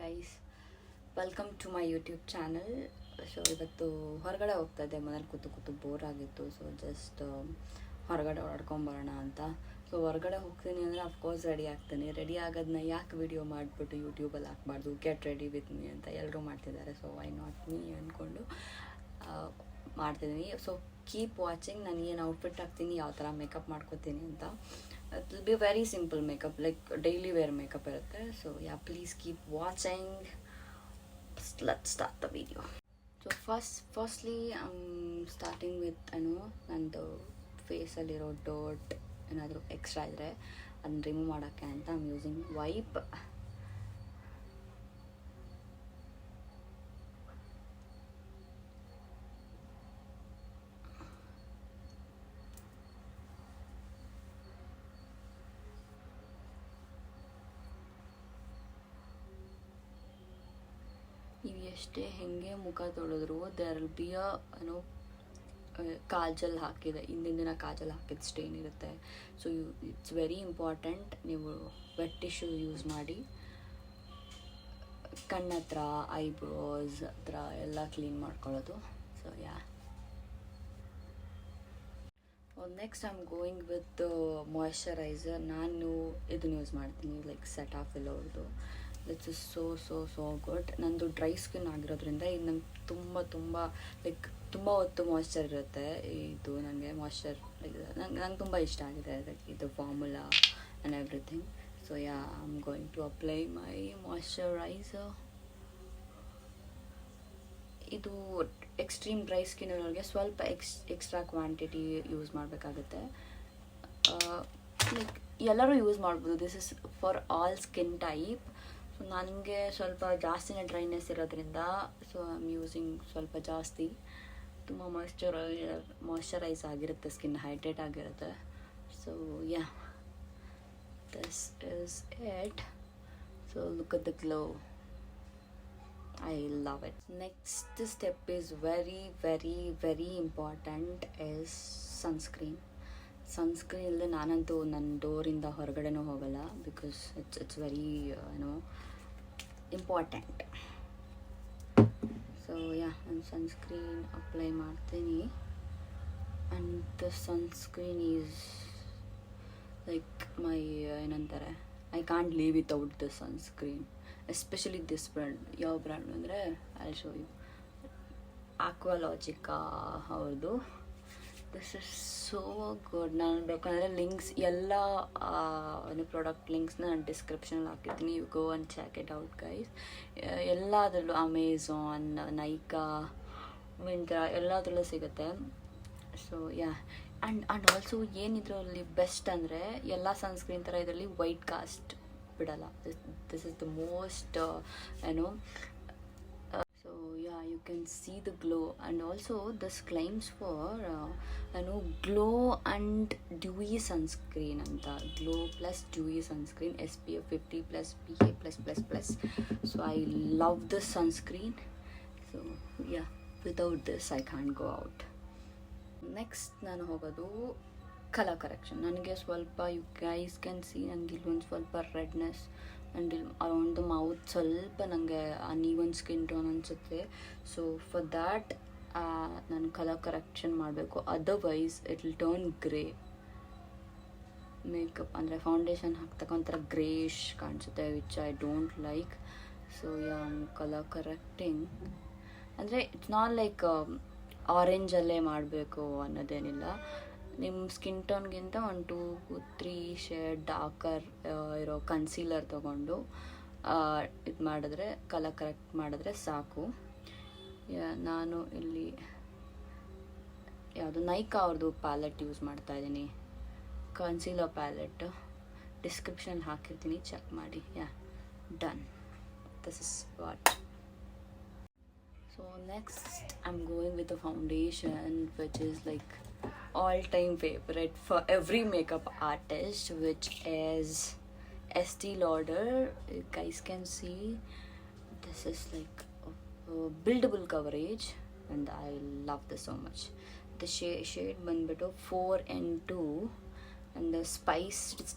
Guys, welcome to my YouTube channel. So ಇವತ್ತು ಹೊರಗಡೆ ಹೋಗ್ತಾ ಇದ್ದೆ, ಮನೇಲಿ ಕೂತು ಬೋರ್ ಆಗಿತ್ತು. ಸೊ ಜಸ್ಟ್ ಹೊರಗಡೆ ಓಡಾಡ್ಕೊಂಬರೋಣ ಅಂತ. ಸೊ ಹೊರಗಡೆ ಹೋಗ್ತೀನಿ ಅಂದರೆ ಅಫ್ಕೋರ್ಸ್ ರೆಡಿ ಆಗ್ತೀನಿ. ರೆಡಿ ಆಗೋದನ್ನ ಯಾಕೆ ವಿಡಿಯೋ ಮಾಡಿಬಿಟ್ಟು ಯೂಟ್ಯೂಬಲ್ಲಿ ಹಾಕ್ಬಾರ್ದು, ಗೆಟ್ ರೆಡಿ ವಿತ್ ಮೀ ಅಂತ ಎಲ್ಲರೂ ಮಾಡ್ತಿದ್ದಾರೆ. ಸೊ ವೈ ನಾಟ್ ಮೀ ಅಂದ್ಕೊಂಡು ಮಾಡ್ತಿದ್ದೀನಿ. So keep watching. ನಾನು ಏನು ಔಟ್ಫಿಟ್ ಹಾಕ್ತೀನಿ, ಯಾವ ಥರ ಮೇಕಪ್ ಮಾಡ್ಕೋತೀನಿ ಅಂತ. It will be very simple makeup, like daily wear makeup ಇರುತ್ತೆ. So yeah, please keep watching. Let's start the video. So firstly I'm starting with ನಂದು ಫೇಸಲ್ಲಿರೋ ಡರ್ಟ್ ಏನಾದರೂ ಎಕ್ಸ್ಟ್ರಾ ಇದ್ದರೆ ಅದನ್ನ ರಿಮೂವ್ ಮಾಡೋಕ್ಕೆ ಅಂತ ಐಮ್ ಯೂಸಿಂಗ್ ವೈಪ್. ನೀವು ಎಷ್ಟೇ ಹೆಂಗೆ ಮುಖ ತೊಳೆದ್ರು ದೇರ್ ವಿಲ್ ಬಿ ಕಾಜಲ್ ಹಾಕಿದೆ, ಹಿಂದಿನ ದಿನ ಕಾಜಲ್ ಹಾಕಿದ ಸ್ಟೇನ್ ಇರುತ್ತೆ. ಸೊ ಇಟ್ಸ್ ವೆರಿ ಇಂಪಾರ್ಟೆಂಟ್, ನೀವು ವೆಟ್ ಟಿಶ್ಯೂ ಯೂಸ್ ಮಾಡಿ ಕಣ್ಣ ಹತ್ರ, ಐಬ್ರೋಸ್ ಹತ್ರ ಎಲ್ಲ ಕ್ಲೀನ್ ಮಾಡ್ಕೊಳ್ಳೋದು. So yeah, next I am going with moisturiser. ನಾನು ಇದನ್ನು ಯೂಸ್ ಮಾಡ್ತೀನಿ, ಲೈಕ್ ಸೆಟಾಫಿಲ್ ಅವ್ರದ್ದು. This is so good. ನಂದು ಡ್ರೈ ಸ್ಕಿನ್ ಆಗಿರೋದ್ರಿಂದ ಇದು ನಂಗೆ ತುಂಬ ಲೈಕ್ ತುಂಬ ಹೊತ್ತು ಮಾಯ್ಶ್ಚರ್ ಇರುತ್ತೆ. ಇದು ನನಗೆ ಮಾಯ್ಶ್ಚರ್ ನಂಗೆ ತುಂಬ ಇಷ್ಟ ಆಗಿದೆ, ಲೈಕ್ ಇದು formula and everything. So yeah, I am going to apply my moisturiser. ಇದು ಎಕ್ಸ್ಟ್ರೀಮ್ ಡ್ರೈ ಸ್ಕಿನ್ ಇರೋರಿಗೆ ಸ್ವಲ್ಪ ಎಕ್ಸ್ಟ್ರಾ ಕ್ವಾಂಟಿಟಿ ಯೂಸ್ ಮಾಡಬೇಕಾಗುತ್ತೆ. ಲೈಕ್ ಎಲ್ಲರೂ ಯೂಸ್ ಮಾಡ್ಬೋದು, this is for all skin type. So ನನಗೆ ಸ್ವಲ್ಪ ಜಾಸ್ತಿನೇ ಡ್ರೈನೆಸ್ ಇರೋದ್ರಿಂದ ಸೊ ಐ ಆಮ್ ಯೂಸಿಂಗ್ ಸ್ವಲ್ಪ ಜಾಸ್ತಿ. ತುಂಬ ಮಾಯ್ಶ್ಚರೈಸ್ ಆಗಿರುತ್ತೆ, ಸ್ಕಿನ್ ಹೈಡ್ರೇಟ್ ಆಗಿರುತ್ತೆ. So yeah, this is it. So look at the glow, I love it. Next step is very important is sunscreen. Sunscreen ಇಲ್ಲದೆ ನಾನಂತೂ ನನ್ನ ಡೋರಿಂದ ಹೊರಗಡೆನೂ ಹೋಗಲ್ಲ, because it's very important. So yeah, ನಾನು ಸನ್ಸ್ಕ್ರೀನ್ ಅಪ್ಲೈ ಮಾಡ್ತೀನಿ. And the sunscreen is like my ಏನಂತಾರೆ, I can't leave without the sunscreen. Especially this brand. ಯಾವ ಬ್ರ್ಯಾಂಡ್ ಅಂದರೆ ಐ ಶೋ ಯು, ಆಕ್ವಾಲಾಜಿಕಾ ಅವ್ರದ್ದು. This is so good. ನಾನು ಬೇಕಂದರೆ links ಎಲ್ಲ product ಲಿಂಕ್ಸ್ನ ನಾನು ಡಿಸ್ಕ್ರಿಪ್ಷನಲ್ಲಿ ಹಾಕಿರ್ತೀನಿ. You go and check it out guys. ಎಲ್ಲದರಲ್ಲೂ ಅಮೆಝಾನ್, ನೈಕಾ, ಮಿಂತ್ರಾ ಎಲ್ಲದರಲ್ಲೂ ಸಿಗುತ್ತೆ. ಸೊ ಯಾ, ಆ್ಯಂಡ್ ಆಲ್ಸೋ ಏನಿದ್ರಲ್ಲಿ ಬೆಸ್ಟ್ ಅಂದರೆ ಎಲ್ಲ ಸನ್ಸ್ಕ್ರೀನ್ ಥರ ಇದರಲ್ಲಿ ವೈಟ್ ಕಾಸ್ಟ್ ಬಿಡಲ್ಲ. This is the most so yeah, you can see the glow. And also this claims for glow and dewy sunscreen ಅಂತ. Glow plus dewy sunscreen, SPF 50 plus PA+++. So I love this sunscreen. So yeah, without this I can't go out. Next ನಾನು ಹೋಗೋದು colour correction. ನನಗೆ ಸ್ವಲ್ಪ, you guys can C, ನನಗೆ ಇಲ್ಲೊಂದು ಸ್ವಲ್ಪ redness and around the mouth ಸ್ವಲ್ಪ ನನಗೆ uneven skin tone ಅನಿಸುತ್ತೆ. ಸೊ ಫಾರ್ ದ್ಯಾಟ್ ನಾನು ಕಲರ್ ಕರೆಕ್ಷನ್ ಮಾಡಬೇಕು, otherwise it will turn grey. Makeup ಅಂದರೆ ಫೌಂಡೇಶನ್ ಹಾಕ್ತಕ್ಕ ಒಂಥರ ಗ್ರೇಶ್ ಕಾಣಿಸುತ್ತೆ, which I don't like. So yeah, colour correcting ಅಂದರೆ ಇಟ್ಸ್ ನಾಟ್ ಲೈಕ್ ಆರೆಂಜಲ್ಲೇ ಮಾಡಬೇಕು ಅನ್ನೋದೇನಿಲ್ಲ. ನಿಮ್ಮ ಸ್ಕಿನ್ ಟೋನ್ಗಿಂತ 1-2-3 ಶೇಡ್ ಡಾರ್ಕರ್ ಇರೋ ಕನ್ಸೀಲರ್ ತೊಗೊಂಡು ಇದು ಮಾಡಿದ್ರೆ, ಕಲರ್ ಕರೆಕ್ಟ್ ಮಾಡಿದ್ರೆ ಸಾಕು. ನಾನು ಇಲ್ಲಿ ಯಾವುದು ನೈಕಾ ಅವ್ರದ್ದು ಪ್ಯಾಲೆಟ್ ಯೂಸ್ ಮಾಡ್ತಾಯಿದ್ದೀನಿ, ಕನ್ಸೀಲರ್ ಪ್ಯಾಲೆಟ್. ಡಿಸ್ಕ್ರಿಪ್ಷನ್ ಹಾಕಿರ್ತೀನಿ, ಚೆಕ್ ಮಾಡಿ. Yeah, done. This is what. So next I'm going with a foundation which is like all-time favorite for every makeup artist, which is Estee Lauder. You guys can see this is like a buildable coverage and I love this so much. The shade ಬಂದ್ಬಿಟ್ಟು 4N2 and spiced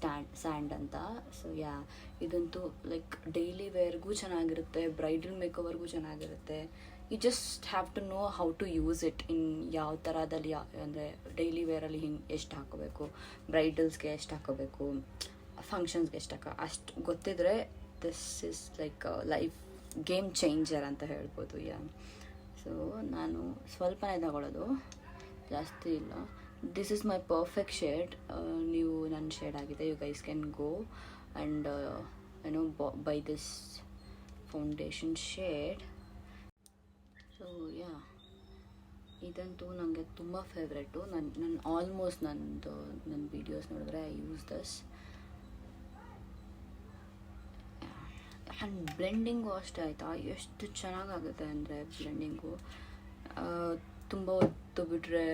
sand ಅಂತ. So yeah, ಇದಂತೂ like daily ವೇರ್ಗೂ ಚೆನ್ನಾಗಿರುತ್ತೆ, bridal ಮೇಕೋವರ್ಗೂ ಚೆನ್ನಾಗಿರುತ್ತೆ. You just have to know how to use it in ಯಾವ ಥರದಲ್ಲಿ, ಅಂದರೆ ಡೈಲಿ ವೇರಲ್ಲಿ ಹಿಂಗೆ ಎಷ್ಟು ಹಾಕೋಬೇಕು, ಬ್ರೈಡಲ್ಸ್ಗೆ ಎಷ್ಟು ಹಾಕೋಬೇಕು, ಫಂಕ್ಷನ್ಸ್ಗೆ ಎಷ್ಟು ಅಷ್ಟು ಗೊತ್ತಿದ್ರೆ this is like life game changer ಅಂತ ಹೇಳ್ಬೋದು. ಯಾ, ಸೊ ನಾನು ಸ್ವಲ್ಪನೇ ತಗೊಳ್ಳೋದು, ಜಾಸ್ತಿ ಇಲ್ಲ. This is my perfect shade. ನೀವು ನನ್ನ ಶೇಡ್ ಆಗಿದೆ. You guys can go and buy this foundation shade. So yeah, ಇದಂತೂ ನನಗೆ ತುಂಬ ಫೇವ್ರೆಟು. ನನ್ನ ಆಲ್ಮೋಸ್ಟ್ ನನ್ನ ವೀಡಿಯೋಸ್ ನೋಡಿದ್ರೆ I use this. And blending ಅಷ್ಟೇ ಆಯಿತಾ, ಎಷ್ಟು ಚೆನ್ನಾಗಾಗುತ್ತೆ ಅಂದರೆ ಬ್ಲೆಂಡಿಂಗು. ತುಂಬ ಹೊತ್ತು ಬಿಟ್ಟರೆ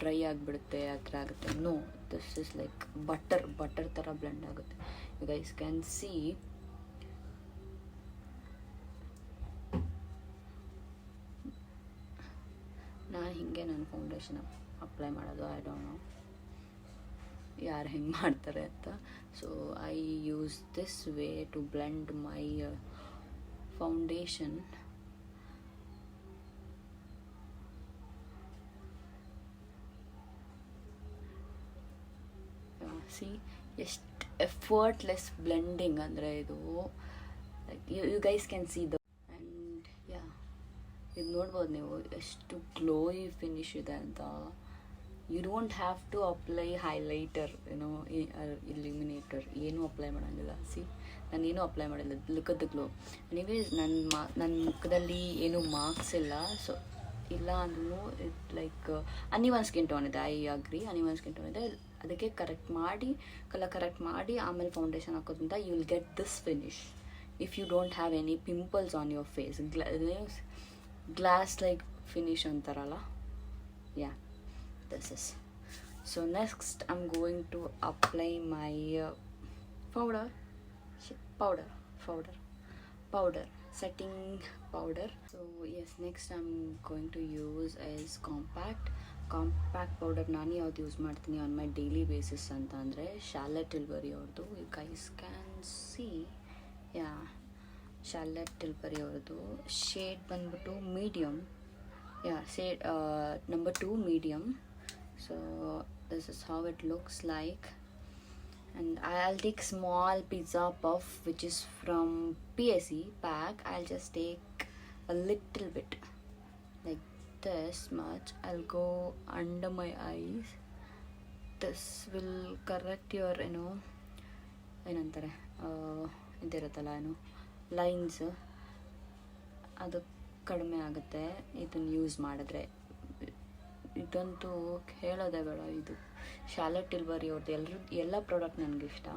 ಡ್ರೈ ಆಗಿಬಿಡುತ್ತೆ, ಆ ಥರ ಆಗುತ್ತೆ. No, this is like butter ಥರ ಬ್ಲೆಂಡ್ ಆಗುತ್ತೆ. You guys can see. ನಾನು ಹಿಂಗೆ ನನ್ನ ಫೌಂಡೇಶನ್ ಅಪ್ಲೈ ಮಾಡೋದು. ಐ ಡೋಂಟ್ ನೋ ಯಾರು ಹೆಂಗೆ ಮಾಡ್ತಾರೆ ಅಂತ. So I use this way to blend my foundation. See, ಎಷ್ಟು ಎಫರ್ಟ್ಲೆಸ್ ಬ್ಲೆಂಡಿಂಗ್ ಅಂದರೆ ಇದು. Like you guys can see the. And yeah, ಇದು ನೋಡ್ಬೋದು ನೀವು ಎಷ್ಟು ಗ್ಲೋಯಿ ಫಿನಿಶ್ ಇದೆ ಅಂತ. You don't have to apply highlighter, illuminator, ಏನೂ ಅಪ್ಲೈ ಮಾಡೋಂಗಿಲ್ಲ. ಸಿ, ನಾನೇನು ಅಪ್ಲೈ ಮಾಡಿಲ್ಲ. Look at the glow. Anyways, ನನ್ನ ಮುಖದಲ್ಲಿ ಏನೂ ಮಾರ್ಕ್ಸ್ ಇಲ್ಲ. ಸೊ ಇಲ್ಲ ಅಂದ್ರೂ it like uneven skin tone ಇದೆ. I agree, uneven skin tone ಇದೆ. ಅದಕ್ಕೆ ಕರೆಕ್ಟ್ ಮಾಡಿ ಆಮೇಲೆ ಫೌಂಡೇಶನ್ ಹಾಕೋದ್ರಿಂದ you will get this finish if you don't have any pimples on your face. Glass like finish ಅಂತಾರಲ್ಲ. Yeah, this is. So next I'm going to apply my powder setting powder. So yes, next I'm going to use is compact powder. ನಾನು ಯಾವ್ದು use ಮಾಡ್ತೀನಿ on my daily basis ಅಂತ ಅಂದರೆ Charlotte Tilbury ಅವ್ರದ್ದು. You guys can see. Yeah, Charlotte Tilbury ಅವ್ರದ್ದು shade ಬಂದ್ಬಿಟ್ಟು medium. Yeah, shade number 2 medium. So this is how it looks like. And I'll take small pizza puff which is from PSE pack. I'll just take a little bit like this much. I'll go under my eyes. This will correct your ಏನಂತಾರೆ ಇದಿರುತ್ತಲ್ಲ lines, ಅದು ಕಡಿಮೆ ಆಗುತ್ತೆ ಇದನ್ನು use ಮಾಡಿದ್ರೆ. ಇದಂತೂ ಹೇಳೋದೇ ಬೇಡ. ಇದು ಶಾರ್ಲೆಟ್ ಟಿಲ್ಬರಿ ಅವ್ರದ್ದು ಎಲ್ಲ ಪ್ರಾಡಕ್ಟ್ ನನಗಿಷ್ಟ.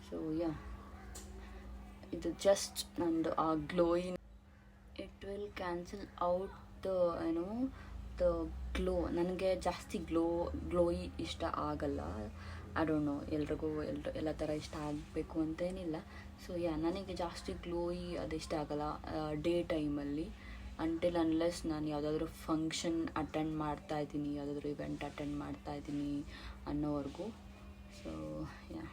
ಸೊ ಯಾ, ಇದು ಜಸ್ಟ್ ನಂದು ಆ glowy. It will cancel out the glow. ನನಗೆ ಜಾಸ್ತಿ ಗ್ಲೋಯಿ ಇಷ್ಟ ಆಗಲ್ಲ. ಐ ಡೋಂಟ್ ನೋ, ಎಲ್ರಿಗೂ ಎಲ್ಲ ಥರ ಇಷ್ಟ ಆಗಬೇಕು ಅಂತೇನಿಲ್ಲ. ಸೊ ಯಾ, ನನಗೆ ಜಾಸ್ತಿ ಗ್ಲೋಯಿ ಅದು ಇಷ್ಟ ಆಗಲ್ಲ ಡೇ ಟೈಮಲ್ಲಿ, ಅಂಟಿಲ್ ಅನ್ಲೆಸ್ ನಾನು ಯಾವುದಾದ್ರೂ ಫಂಕ್ಷನ್ ಅಟೆಂಡ್ ಮಾಡ್ತಾಯಿದ್ದೀನಿ, ಯಾವುದಾದ್ರೂ ಇವೆಂಟ್ ಅಟೆಂಡ್ ಮಾಡ್ತಾಯಿದ್ದೀನಿ ಅನ್ನೋವರೆಗೂ. So yeah,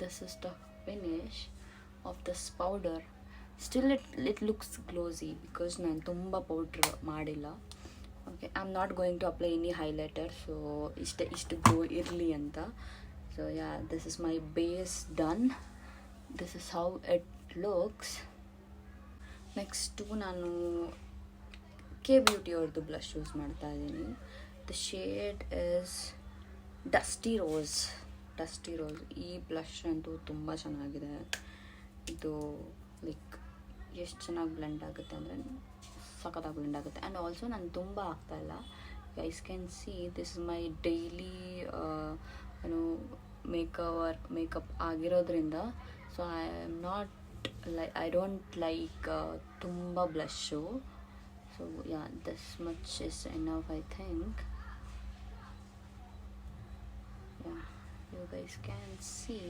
this is the finish of this powder. Still it looks glossy because ನಾನು ತುಂಬ ಪೌಡ್ರ್ ಮಾಡಿಲ್ಲ. Okay, I am not going to apply any highlighter. So ಇಷ್ಟು ಗ್ಲೋ ಇರಲಿ ಅಂತ. So yeah, this is my base done. This is how it looks. Next ನಾನು K beauty ಅವ್ರದ್ದು blush use ಮಾಡ್ತಾ ಇದ್ದೀನಿ. The shade is dusty rose. ಈ blush ಅಂತೂ ತುಂಬ ಚೆನ್ನಾಗಿದೆ. ಇದು ಲೈಕ್ ಎಷ್ಟು ಚೆನ್ನಾಗಿ ಬ್ಲೆಂಡ್ ಆಗುತ್ತೆ ಅಂದರೆ ಸಖತ್ತಾಗಿ ಬ್ಲೆಂಡ್ ಆಗುತ್ತೆ. ಆ್ಯಂಡ್ ಆಲ್ಸೋ ನಾನು ತುಂಬ ಆಗ್ತಾಯಿಲ್ಲ. Guys can see, this is my daily makeup ಆಗಿರೋದ್ರಿಂದ. ಸೊ ಐ ಡೋಂಟ್ ಲೈಕ್ ತುಂಬ blush. So yeah, this much is enough I think. Yeah, you guys can see.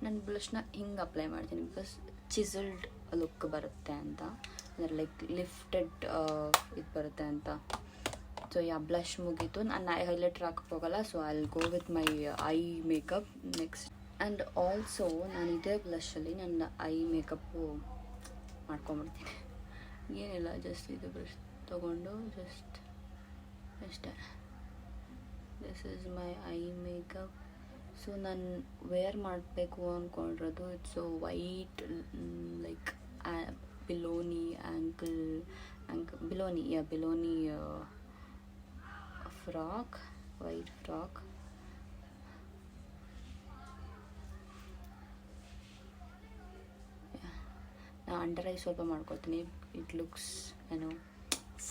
ನಾನು ಬ್ಲಷ್ನ ಹಿಂಗೆ ಅಪ್ಲೈ ಮಾಡ್ತೀನಿ ಬಿಕಾಸ್ ಚಿಸಲ್ಡ್ ಲುಕ್ ಬರುತ್ತೆ ಅಂತ, ಅಂದರೆ ಲೈಕ್ ಲಿಫ್ಟೆಡ್ ಇದು ಬರುತ್ತೆ ಅಂತ. ಸೊ ಯಾ ಬ್ಲಷ್ ಮುಗೀತು. ನಾನು ಹೈಲೈಟರ್ ಹಾಕಕ್ಕೆ ಹೋಗಲ್ಲ, so I will go with my eye makeup next. And also ನಾನು ಇದೇ ಬ್ಲಷಲ್ಲಿ ನನ್ನ ಐ ಮೇಕಪ್ಪು ಮಾಡ್ಕೊಂಬಿಡ್ತೀನಿ. ಏನಿಲ್ಲ, ಜಸ್ಟ್ ಇದು ಬ್ರಷ್ ತೊಗೊಂಡು ಜಸ್ಟ್ ಅಷ್ಟೇ. This is my eye makeup. So ನಾನು ವೇರ್ ಮಾಡಬೇಕು ಅಂದ್ಕೊಂಡಿರೋದು it's white like below knee below knee frock, white frock. ನಾನು ಅಂಡರ್ ಐ ಸ್ವಲ್ಪ ಮಾಡ್ಕೊತೀನಿ. ಇಟ್ ಲುಕ್ಸ್ ಏನೋ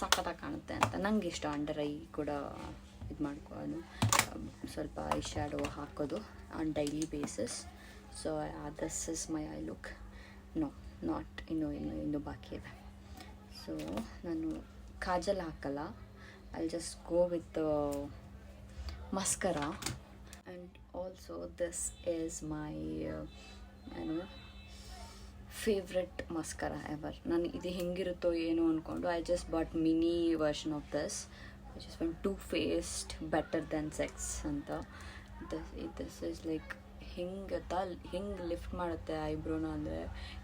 ಸಖತ್ತಾಗಿ ಕಾಣುತ್ತೆ ಅಂತ ನಂಗೆ ಇಷ್ಟ. ಅಂಡರ್ ಐ ಕೂಡ ಇದು ಮಾಡ್ಕೊಳ್ಳೋದು, ಸ್ವಲ್ಪ ಐ ಶ್ಯಾಡೋ ಹಾಕೋದು on daily basis. So this is my eye look. Not ಇನ್ನೂ ಬಾಕಿ ಇದೆ. ಸೊ ನಾನು ಕಾಜಲ್ ಹಾಕಲ್ಲ, I just go with mascara. And also this is my favourite mascara ever. ನಾನು ಇದು ಹೆಂಗಿರುತ್ತೋ ಏನೋ ಅಂದ್ಕೊಂಡು I just bought mini version of this which is from Too Faced Better Than Sex ಅಂತ. this is like ಹಿಂಗೆ lift ಮಾಡುತ್ತೆ ಐಬ್ರೋನ ಅಂದರೆ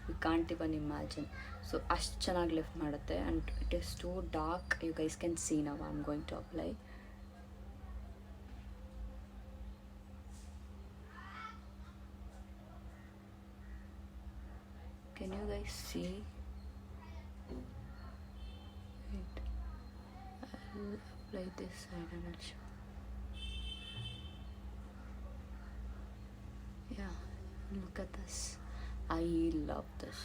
you can't even imagine. So ಅಷ್ಟು ಚೆನ್ನಾಗಿ ಲಿಫ್ಟ್ ಮಾಡುತ್ತೆ. And it is too dark. You guys can see now I am going to apply. Can you guys see? Wait. I'll apply this side and I'll show. Yeah, look at this. I love this.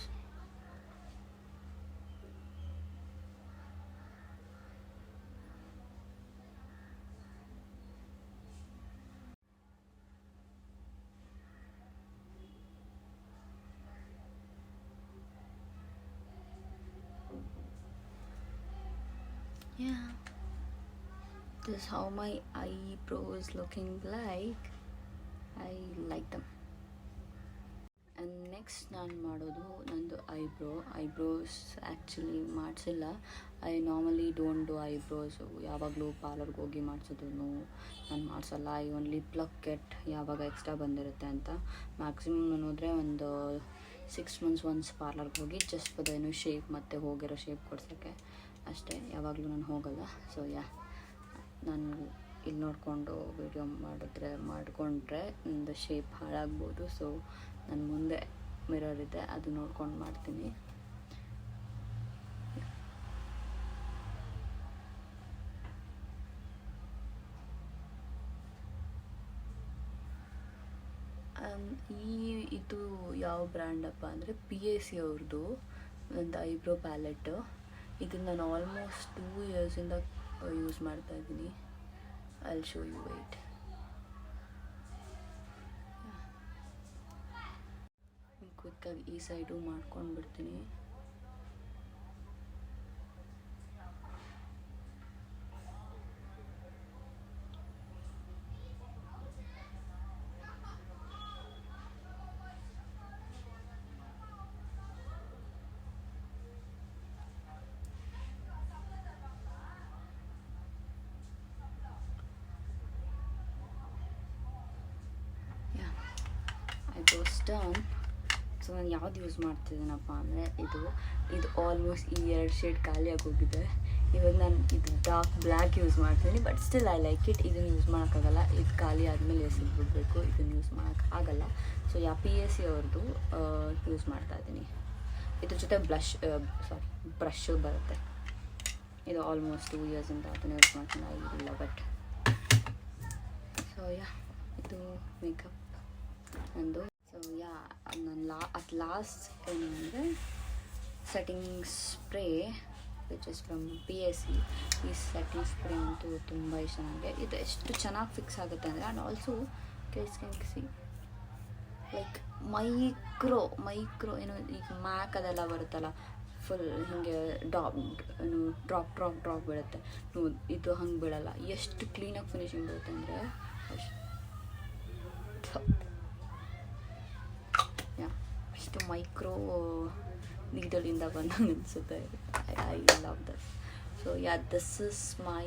Yeah, this is how my eyebrows looking like. I like them. And next ನಾನು ಮಾಡೋದು ನಂದು eyebrows actually ಮಾಡಿಸಿಲ್ಲ. I normally don't do eyebrows. ಯಾವಾಗಲೂ ಪಾರ್ಲರ್ಗೆ ಹೋಗಿ ಮಾಡಿಸೋದು ನಾನು ಮಾಡಿಸಲ್ಲ. I only pluck it ಯಾವಾಗ extra ಬಂದಿರುತ್ತೆ ಅಂತ. ಮ್ಯಾಕ್ಸಿಮಮ್ ನಾನು ಹೋದರೆ ಒಂದು 6 months ಒನ್ಸ್ ಪಾರ್ಲರ್ಗೆ ಹೋಗಿ ಜಸ್ಟ್ ಅದೇನು ಶೇಪ್ ಮತ್ತು ಹೋಗಿರೋ ಶೇಪ್ ಕೊಡ್ಸೋಕ್ಕೆ ಅಷ್ಟೇ. ಯಾವಾಗಲೂ ನಾನು ಹೋಗಲ್ಲ. ಸೊ ನಾನು ಇಲ್ಲಿ ನೋಡಿಕೊಂಡು ವಿಡಿಯೋ ಮಾಡಿಕೊಂಡ್ರೆ ನಂದು ಶೇಪ್ ಹಾಳಾಗ್ಬೋದು. ಸೊ ನನ್ನ ಮುಂದೆ ಮಿರರ್ ಇದೆ, ಅದು ನೋಡ್ಕೊಂಡು ಮಾಡ್ತೀನಿ. ಇದು ಯಾವ ಬ್ರ್ಯಾಂಡಪ್ಪ ಅಂದರೆ PAC ಅವ್ರದ್ದು ಒಂದು ಐಬ್ರೋ ಪ್ಯಾಲೆಟ್ಟು. ಇದನ್ನು ನಾನು ಆಲ್ಮೋಸ್ಟ್ 2 yearsಯಿಂದ ಯೂಸ್ ಮಾಡ್ತಾಯಿದ್ದೀನಿ. I will show you. Wait. ಕ್ವಿಕ್ಕಾಗಿ ಈ ಸೈಡು ಮಾಡ್ಕೊಂಡು ಬಿಡ್ತೀನಿ. Eyebrows done. ಸೊ ನಾನು ಯಾವ್ದು ಯೂಸ್ ಮಾಡ್ತಿದ್ದೀನಪ್ಪ ಅಂದರೆ ಇದು ಆಲ್ಮೋಸ್ಟ್ ಈ 2 ಶೇಡ್ ಖಾಲಿ ಆಗೋಗಿದೆ. ಇವಾಗ ನಾನು ಇದು ಡಾರ್ಕ್ ಬ್ಲ್ಯಾಕ್ ಯೂಸ್ ಮಾಡ್ತೀನಿ, but still I like it. ಇದನ್ನು ಯೂಸ್ ಮಾಡೋಕ್ಕಾಗಲ್ಲ, ಇದು ಖಾಲಿ ಆದಮೇಲೆ ಎಸಿದ್ಬಿಡ್ಬೇಕು. ಇದನ್ನು ಯೂಸ್ ಮಾಡೋಕ್ಕಾಗಲ್ಲ. ಸೊ PAC ಅವ್ರದ್ದು ಯೂಸ್ ಮಾಡ್ತಾಯಿದ್ದೀನಿ. ಇದ್ರ ಜೊತೆ ಬ್ರಷ್ ಬರುತ್ತೆ. ಇದು ಆಲ್ಮೋಸ್ಟ್ 2 yearsಯಿಂದ ಅದನ್ನು ಯೂಸ್ ಮಾಡ್ತೀನಿ. I love it. ಸೊ ಇದು ಮೇಕಪ್ ನಂದು. ಸೊ ನನ್ನ ಲಾಸ್ಟ್ ಏನಂದರೆ setting spray which is from PAC. ಈ ಸೆಟ್ಟಿಂಗ್ ಸ್ಪ್ರೇ ಅಂತೂ ತುಂಬ ಇಷ್ಟ ನನಗೆ. ಇದು ಎಷ್ಟು ಚೆನ್ನಾಗಿ ಫಿಕ್ಸ್ ಆಗುತ್ತೆ ಅಂದರೆ, and also guys can C like micro ಏನೋ ಈಗ ಮ್ಯಾಕ್ ಅದೆಲ್ಲ ಬರುತ್ತಲ್ಲ ಫುಲ್ ಹೀಗೆ ಡ್ರಾಪ್ ಬೀಳುತ್ತೆ. ಇದು ಹಂಗೆ ಬೀಳಲ್ಲ. ಎಷ್ಟು ಕ್ಲೀನಾಗಿ ಫಿನಿಶಿಂಗ್ ಬರುತ್ತೆ ಅಂದರೆ ಅಷ್ಟು ಮೈಕ್ರೋ ನೀಡಲಿಂದ ಬಂದಂಗೆ ಅನಿಸುತ್ತೆ. I love this. So this is my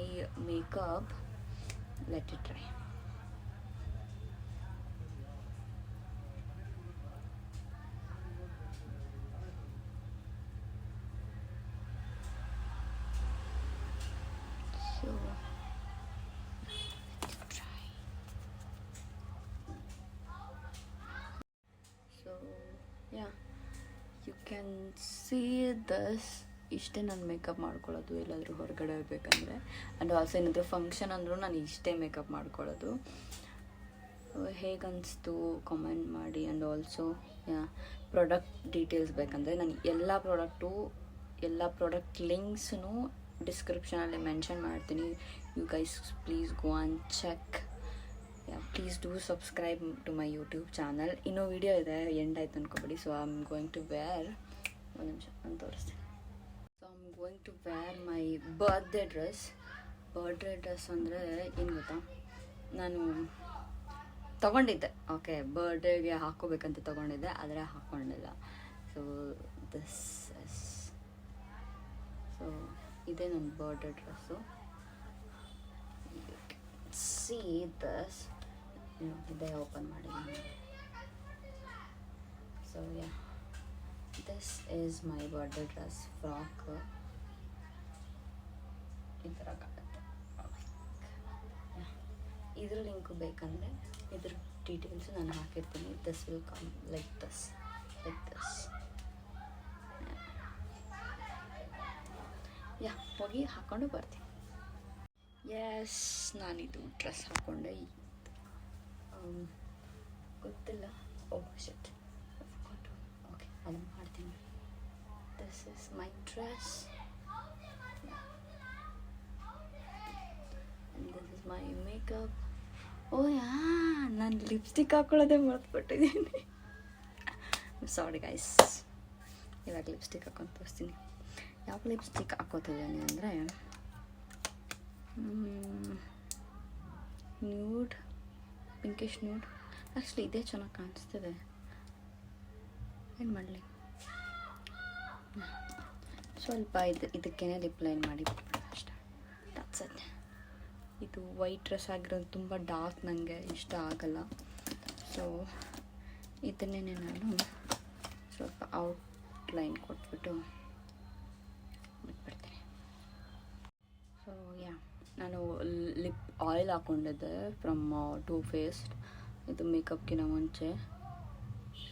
makeup. Let it try. You can see this. ಇಷ್ಟೇ ನಾನು ಮೇಕಪ್ ಮಾಡ್ಕೊಳ್ಳೋದು ಎಲ್ಲಾದರೂ ಹೊರಗಡೆ ಹೋಗ್ಬೇಕಂದ್ರೆ. ಆ್ಯಂಡ್ ಆಲ್ಸೋ ಏನಾದರೂ ಫಂಕ್ಷನ್ ಅಂದರೂ ನಾನು ಇಷ್ಟೇ ಮೇಕಪ್ ಮಾಡ್ಕೊಳ್ಳೋದು. ಹೇಗನ್ನಿಸ್ತು ಕಾಮೆಂಟ್ ಮಾಡಿ. ಆ್ಯಂಡ್ ಆಲ್ಸೋ ಪ್ರಾಡಕ್ಟ್ ಡೀಟೇಲ್ಸ್ ಬೇಕಂದರೆ ನಾನು ಎಲ್ಲ ಪ್ರಾಡಕ್ಟ್ ಲಿಂಕ್ಸ್ನು ಡಿಸ್ಕ್ರಿಪ್ಷನಲ್ಲಿ ಮೆನ್ಷನ್ ಮಾಡ್ತೀನಿ. You guys please go and check. Please do subscribe to my YouTube channel. ಇನ್ನೂ ವಿಡಿಯೋ ಇದೆ, ಎಂಡ್ ಆಯ್ತು ಅನ್ಕೋಬೇಡಿ. So I am going to wear, ಒಂದು ನಿಮಿಷ ನಾನು ತೋರಿಸ್ತೀನಿ. So I am going to wear my birthday dress ಅಂದರೆ ಏನು ಗೊತ್ತಾ, ನಾನು ತೊಗೊಂಡಿದ್ದೆ. ಓಕೆ, ಬರ್ಡೇಗೆ ಹಾಕೋಬೇಕಂತ ತೊಗೊಂಡಿದ್ದೆ, ಆದರೆ ಹಾಕ್ಕೊಂಡಿಲ್ಲ. ಸೊ ಇದೇ ನನ್ನ ಬರ್ಡೇ ಡ್ರೆಸ್ಸು. See this. ಇದೇ ಓಪನ್ ಮಾಡಿದ್ದೀನಿ. So this is my birthday dress frock. ಈ ಥರ ಕಾಣುತ್ತೆ. ಇದ್ರ ಲಿಂಕು ಬೇಕಂದರೆ ಇದ್ರ ಡೀಟೇಲ್ಸು ನಾನು ಹಾಕಿರ್ತೀನಿ. This will come like this. ಹೋಗಿ ಹಾಕ್ಕೊಂಡು ಬರ್ತೀನಿ. ಎಸ್, ನಾನಿದು ಡ್ರೆಸ್ ಹಾಕ್ಕೊಂಡೆ. ಗೊತ್ತಿಲ್ಲ. ಶಿಟ್, ಓಕೆ, ಅದನ್ನು ಮಾಡ್ತೀನಿ. This is my dress. This is my makeup. ನಾನು ಲಿಪ್ಸ್ಟಿಕ್ ಹಾಕ್ಕೊಳ್ಳೋದೇ ಮರೆತುಬಿಟ್ಟಿದ್ದೀನಿ. Sorry guys. ಇವಾಗ ಲಿಪ್ಸ್ಟಿಕ್ ಹಾಕೊಂಡು ತೋರಿಸ್ತೀನಿ. ಯಾವ ಲಿಪ್ಸ್ಟಿಕ್ ಹಾಕೋತಿದ್ದೀನಿ ಅಂದರೆ ನ್ಯೂಡ್, ಪಿಂಕಿಶ್ ನ್ಯೂಡ್. ಆ್ಯಕ್ಚುಲಿ ಇದೇ ಚೆನ್ನಾಗಿ ಕಾಣಿಸ್ತಿದೆ. ಏನು ಮಾಡಲಿ, ಸ್ವಲ್ಪ ಇದಕ್ಕೇನೆ ಲಿಪ್ ಲೈನ್ ಮಾಡಿ ಅಷ್ಟೇ. That's it. ಇದು ವೈಟ್ ಡ್ರೆಸ್ ಆಗಿರೋದು ತುಂಬ ಡಾರ್ಕ್, ನನಗೆ ಇಷ್ಟ ಆಗಲ್ಲ. ಸೊ ಇದನ್ನೇ ನಾನು ಸ್ವಲ್ಪ ಔಟ್ಲೈನ್ ಕೊಟ್ಬಿಟ್ಟು ಬಿಟ್ಬಿಡ್ತೀನಿ. ಸೊ ನಾನು ಲಿಪ್ ಆಯಿಲ್ ಹಾಕ್ಕೊಂಡಿದ್ದೆ ಫ್ರಮ್ ಟೂ ಫೇಸ್ಡ್. ಇದು ಮೇಕಪ್ಗಿನ ಮುಂಚೆ.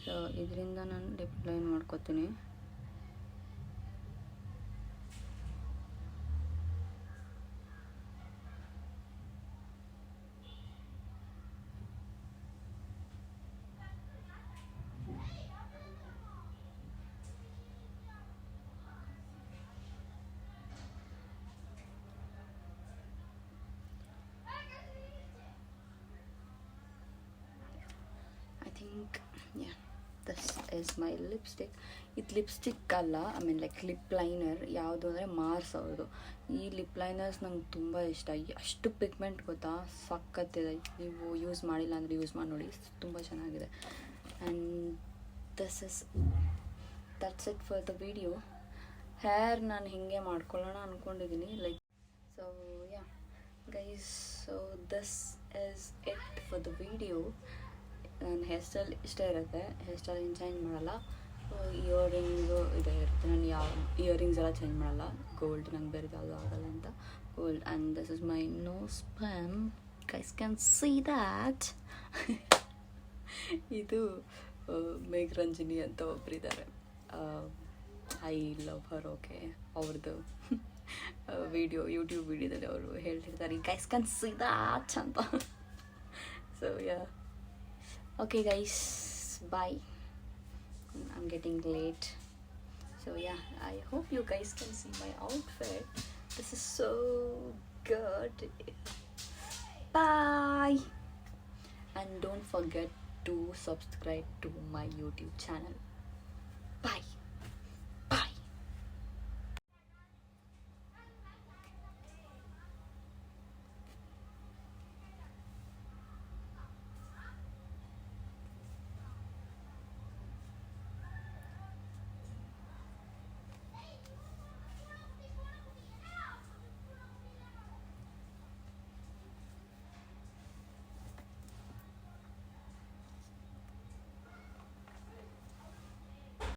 ಸೊ ಇದರಿಂದ ನಾನು ಲಿಪ್ ಲೈನ್ ಮಾಡ್ಕೋತೀನಿ. This is my lipstick. ಇದು ಲಿಪ್ಸ್ಟಿಕ್ ಅಲ್ಲ, ಲೈಕ್ ಲಿಪ್ ಲೈನರ್. ಯಾವುದು ಅಂದರೆ ಮಾರ್ಸ್ ಅವ್ರದ್ದು. ಈ ಲಿಪ್ ಲೈನರ್ಸ್ ನಂಗೆ ತುಂಬ ಇಷ್ಟ. ಅಷ್ಟು ಪಿಗ್ಮೆಂಟ್ ಗೊತ್ತಾ, ಸಖತ್ತಿದೆ. ನೀವು ಯೂಸ್ ಮಾಡಿಲ್ಲ ಅಂದರೆ ಯೂಸ್ ಮಾಡಿ ನೋಡಿ, ತುಂಬ ಚೆನ್ನಾಗಿದೆ. And that's it for the video. Hair ನಾನು ಹೀಗೆ ಮಾಡ್ಕೊಳ್ಳೋಣ ಅಂದ್ಕೊಂಡಿದ್ದೀನಿ. Like so guys, so this is it for the video. ನನ್ನ ಹೇರ್ ಸ್ಟೈಲ್ ಇಷ್ಟೇ ಇರುತ್ತೆ. ಹೇರ್ ಸ್ಟೈಲ್ ಏನು ಚೇಂಜ್ ಮಾಡಲ್ಲ. ಇಯರಿಂಗು ಇದೇ ಇರುತ್ತೆ. ನಾನು ಯಾವ ಇಯರಿಂಗ್ಸ್ ಎಲ್ಲ ಚೇಂಜ್ ಮಾಡಲ್ಲ. ಗೋಲ್ಡ್ ನಂಗೆ ಬೇರೆ ಯಾವುದು ಆಗಲ್ಲ ಅಂತ gold. And this is my nose pin. Guys can see that. ಇದು ಮೇಘರಂಜಿನಿ ಅಂತ ಒಬ್ಬರಿದ್ದಾರೆ. I love her. ಓಕೆ, ಅವ್ರದ್ದು ಯೂಟ್ಯೂಬ್ ವಿಡಿಯೋದಲ್ಲಿ ಅವರು ಹೇಳ್ತಿರ್ತಾರೆ, ಗೈಸ್ ಕ್ಯಾನ್ ಸಿ ದ್ಯಾಟ್ ಅಂತ. So okay guys, bye. I'm getting late. So I hope you guys can see my outfit. This is so good. Bye. And don't forget to subscribe to my YouTube channel. Bye.